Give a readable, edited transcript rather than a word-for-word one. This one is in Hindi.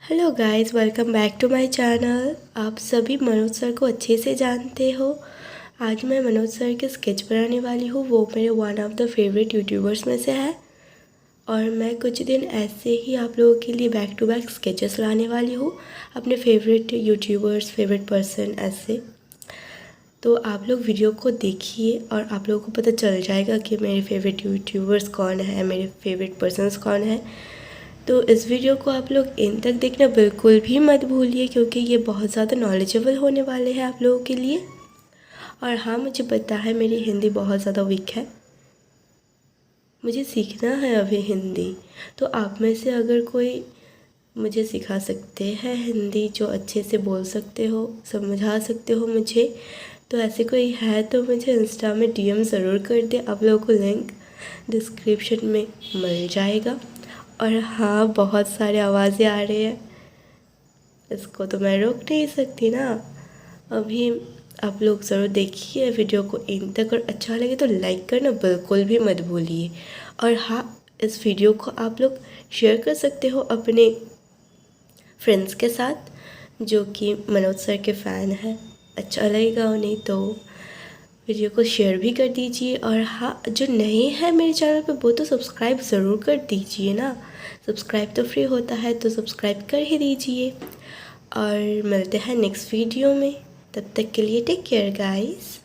Hello guys, welcome back to my channel. आप सभी मनोज सर को अच्छे से जानते हो। आज मैं मनोज सर के स्केच बनाने वाली हूँ। वो मेरे one of the favourite YouTubers में से है और मैं कुछ दिन ऐसे ही आप लोगों के लिए बैक टू बैक स्केचेस लाने वाली हूँ, अपने फेवरेट यूट्यूबर्स, फेवरेट पर्सन ऐसे। तो आप लोग वीडियो को देखिए और आप लोगों को पता चल जाएगा कि मेरे फेवरेट यूट्यूबर्स कौन है, मेरे फेवरेट पर्सन्स कौन है। तो इस वीडियो को आप लोग इन तक देखना बिल्कुल भी मत भूलिए, क्योंकि ये बहुत ज़्यादा नॉलेजेबल होने वाले हैं आप लोगों के लिए। और हाँ, मुझे पता है मेरी हिंदी बहुत ज़्यादा वीक है, मुझे सीखना है अभी हिंदी। तो आप में से अगर कोई मुझे सिखा सकते हैं हिंदी, जो अच्छे से बोल सकते हो, समझा सकते हो मुझे, तो ऐसे कोई है तो मुझे इंस्टा में डीएम ज़रूर कर दे। आप लोगों को लिंक डिस्क्रिप्शन में मिल जाएगा। और हाँ, बहुत सारे आवाज़ें आ रहे हैं, इसको तो मैं रोक नहीं सकती ना। अभी आप लोग ज़रूर देखिए वीडियो को एंड तक, और अच्छा लगे तो लाइक करना बिल्कुल भी मत भूलिए। और हाँ, इस वीडियो को आप लोग शेयर कर सकते हो अपने फ्रेंड्स के साथ जो कि मनोज सर के फ़ैन हैं। अच्छा लगेगा उन्हें तो वीडियो को शेयर भी कर दीजिए। और हाँ, जो नए हैं मेरे चैनल पे वो तो सब्सक्राइब ज़रूर कर दीजिए ना। सब्सक्राइब तो फ्री होता है, तो सब्सक्राइब कर ही दीजिए। और मिलते हैं नेक्स्ट वीडियो में, तब तक के लिए टेक केयर गाइस।